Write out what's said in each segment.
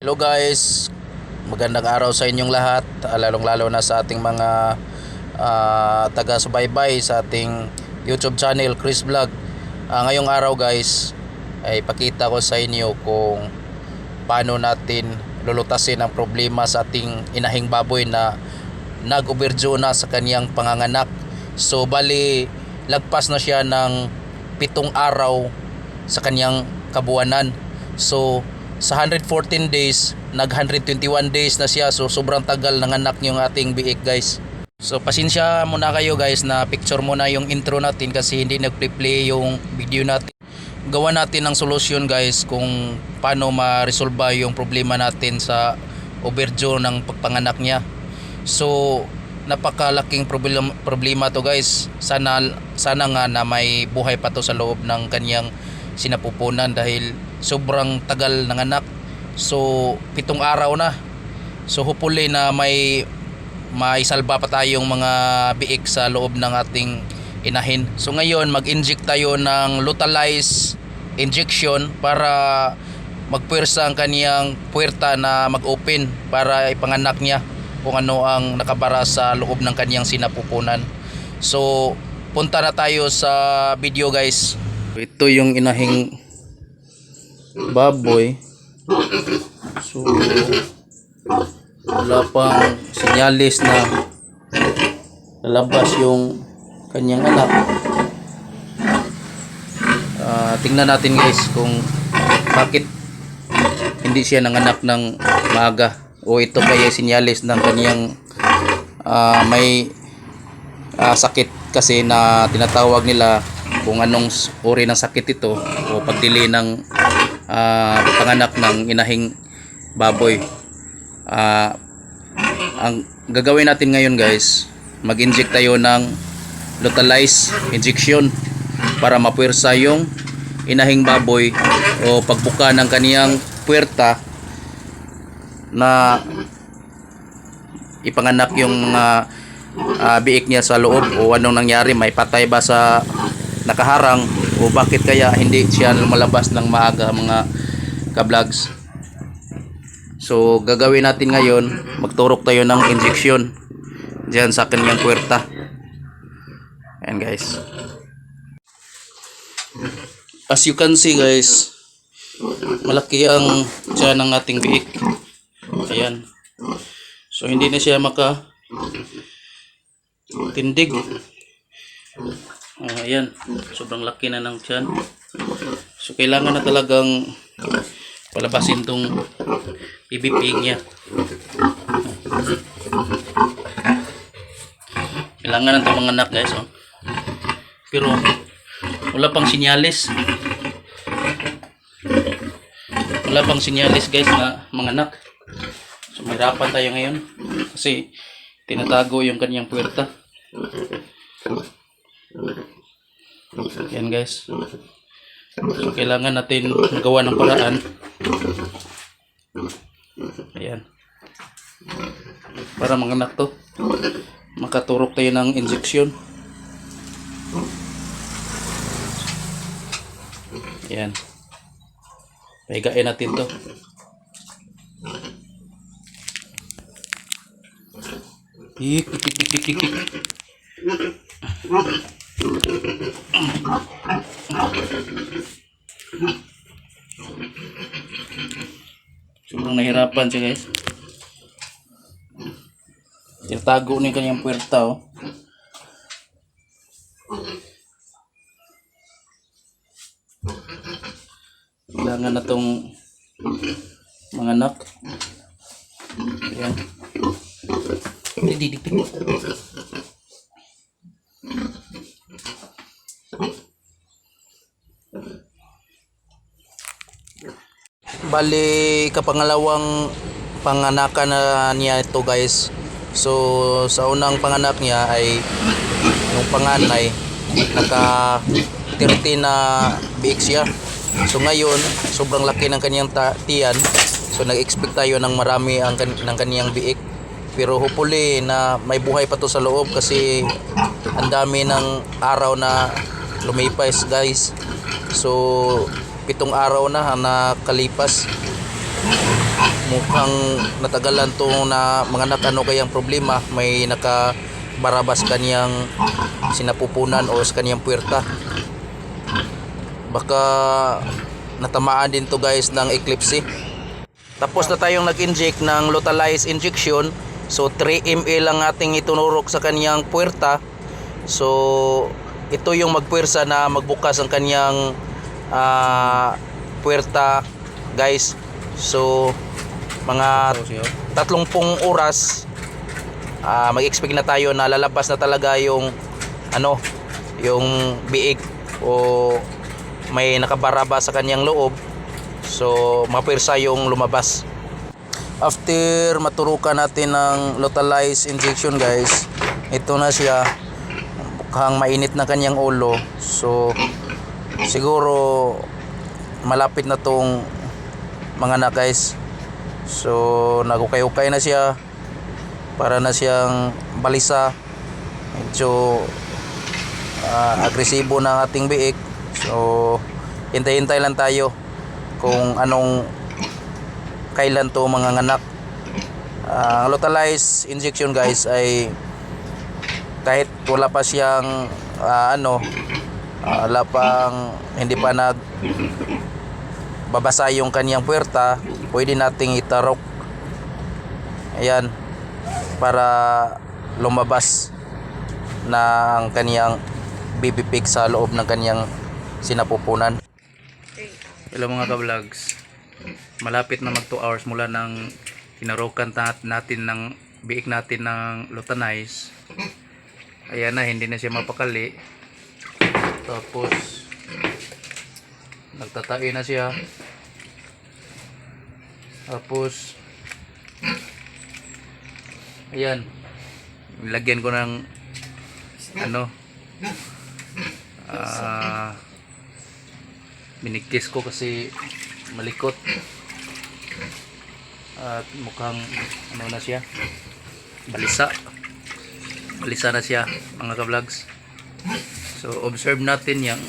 Hello guys, magandang araw sa inyong lahat, lalong-lalo na sa ating mga taga-subaybay sa ating YouTube channel, Chris Vlog. Ngayong araw guys, ay pakita ko sa inyo kung paano natin lulutasin ang problema sa ating inahing baboy na nag-overdue na sa kaniyang panganganak. So bali, lagpas na siya ng 7 araw sa kaniyang kabuwanan. So sa 114 days, nag 121 days na siya. So sobrang tagal ng anak yung ating biik guys. So pasensya muna kayo guys na picture muna yung intro natin kasi hindi nag-play yung video natin. Gawa natin ng solusyon guys kung paano ma-resolve yung problema natin sa overdue ng pagpanganak niya. So napakalaking problema to guys. Sana nga na may buhay pa to sa loob ng kanyang sinapupunan dahil sobrang tagal ng anak. So 7 araw na. So hopefully na may salba pa tayong mga biik sa loob ng ating inahin. So ngayon mag-inject tayo ng Lutalize injection para magpuwersa ang kaniyang puwerta na mag-open para ipanganak niya kung ano ang nakabara sa loob ng kaniyang sinapupunan. So punta na tayo sa video guys. Ito yung inahing baboy. So wala pang sinyalis na lalabas yung kanyang anak. Tingnan natin guys kung bakit hindi siya nanganak ng maaga, o ito kaya sinyalis ng kanyang may sakit kasi na tinatawag nila, kung anong uri ng sakit ito o pagdili ng panganak ng inahing baboy. Ang gagawin natin ngayon guys, mag-inject tayo ng Lutalize injection para mapuwersa yung inahing baboy o pagbuka ng kaniyang puwerta na ipanganak yung biik niya sa loob, o anong nangyari, may patay ba sa nakaharang, o bakit kaya hindi siya lumalabas ng maaga mga ka-vlogs. So gagawin natin ngayon, magturok tayo ng injection diyan sa kanyang puwerta. Ayan guys, as you can see guys, malaki ang tiyan ng ating biik. Ayan, so hindi na siya tindig. Ayan, sobrang laki na ng tiyan. So kailangan na talagang palabasin tong ibibig niya. Kailangan na itong mga anak guys, oh. Pero wala pang sinyalis. Wala pang sinyalis guys na mga anak. So mahirapan tayo ngayon kasi tinatago yung kanyang puwerta. Yan guys. So kailangan natin magawa ng paraan. Ayan, para manganak to, makaturok tayo ng injection. Ayan, pahigain natin to. Sobrang nahirapan siya guys. Tinatago na yung kanyang puwerta, oh. Kailangan na itong mga anak. Ayan. Bali kapangalawang panganakan na niya ito guys. So sa unang panganak niya ay yung panganay naka 30 na biik siya. So ngayon sobrang laki ng kaniyang tiyan. So nag-expect tayo ng marami ng kaniyang biik. Pero hopefully na may buhay pa to sa loob kasi ang dami ng araw na lumipas guys. So 7 araw na nakalipas. mukhang natagalan to na mga nakano kayang problema, may nakabarabas kaniyang sinapupunan o sa kaniyang puwerta. Baka natamaan din to guys ng eclipse. Tapos na tayong nag-inject ng Localized injection. So 3 ml lang ating itunurok sa kaniyang puwerta. So ito yung magpuwersa na magbukas ang kaniyang puwerta guys. So mga 30 oras mag-expect na tayo na lalabas na talaga yung yung biig o may nakabaraba sa kanyang loob. So mapwersa yung lumabas. After maturukan natin ng Localized injection guys, ito na siya, mukhang mainit na kanyang ulo. So siguro malapit na tong mga anak guys. So nagukay-ukay na siya, para na siyang balisa. Medyo agresibo ng ating biik. So hintay-hintay lang tayo kung anong kailan to mga nganak. Ang Localized injection guys ay kahit wala pa siyang wala pang hindi pa nag babasa yung kaniyang puwerta, pwede nating itarok. Ayan, para lumabas na ang kaniyang baby pig sa loob ng kaniyang sinapupunan. Hello mga ka-vlogs, malapit na mag 2 hours mula ng kinarokan natin ng biik natin ng Localized. Ayan na, hindi na siya mapakali. Tapos nagtatai na siya. Tapos ayan, nilagyan ko ng biniktis ko kasi malikot at mukhang na siya, balisa na siya mga ka-vlogs. So observe natin yang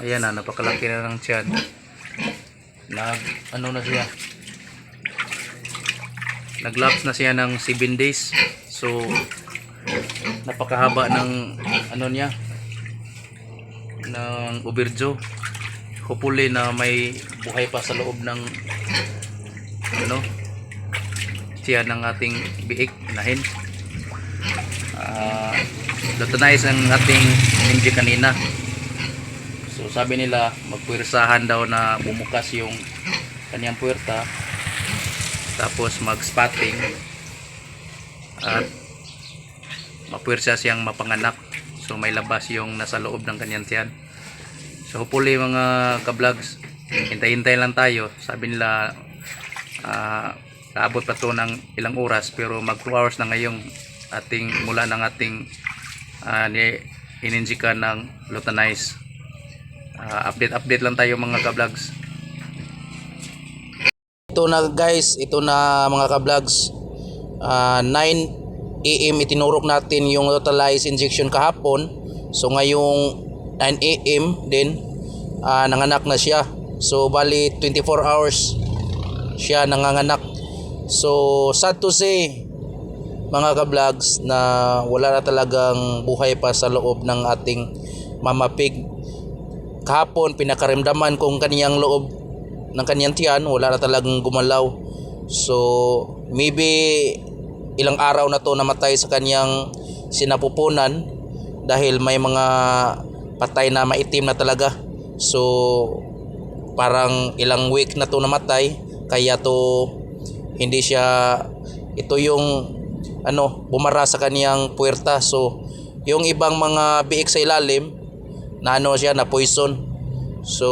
ayan na, napakalaki na ng tiyan. Na siya, naglaps na siya ng 7 days. So napakahaba ng niya, ng overjo. Hopefully na may buhay pa sa loob ng tiyan ng ating biik inahin. Localized ang ating hindi kanina. So sabi nila magpuwersahan daw na bumukas yung kaniyang puwerta, tapos mag-spotting at mapuwersa siyang mapanganak. So may labas yung nasa loob ng kaniyang tiyan. So hopefully mga ka-vlogs, hintay-hintay lang tayo. Sabi nila naabot pa to ng ilang oras, pero mag 2 hours na ngayong ating mula ng ating ininjika ng Localized. Update lang tayo mga ka-vlogs. Ito na guys, ito na mga ka-vlogs. 9 AM itinurok natin yung Localized injection kahapon. So ngayong 9 AM din nanganak na siya. So bali 24 hours siya nanganganak. So sad to say mga ka-vlogs na wala na talagang buhay pa sa loob ng ating mama pig. Kahapon pinakaramdaman kong kaniyang loob ng kaniyang tiyan, wala na talagang gumalaw. So maybe ilang araw na to namatay sa kaniyang sinapupunan dahil may mga patay na maitim na talaga. So parang ilang week na to namatay, kaya to hindi siya, ito yung bumara sa kaniyang puwerta. So yung ibang mga biik sa ilalim na siya na poison. So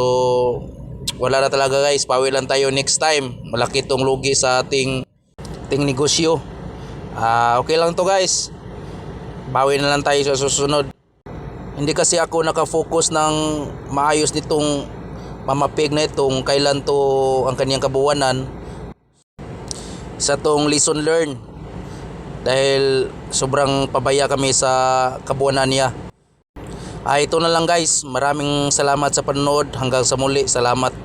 wala na talaga guys, pawi lang tayo next time. Malaki tong lugi sa ating negosyo. Okay lang to guys, bawi na lang tayo sa susunod. Hindi kasi ako nakafocus ng maayos nitong mamapig na itong kailan to ang kaniyang kabuwanan sa tong lesson learn, dahil sobrang pabaya kami sa kabuwanan niya. Ito na lang guys, maraming salamat sa panonood. Hanggang sa muli, salamat.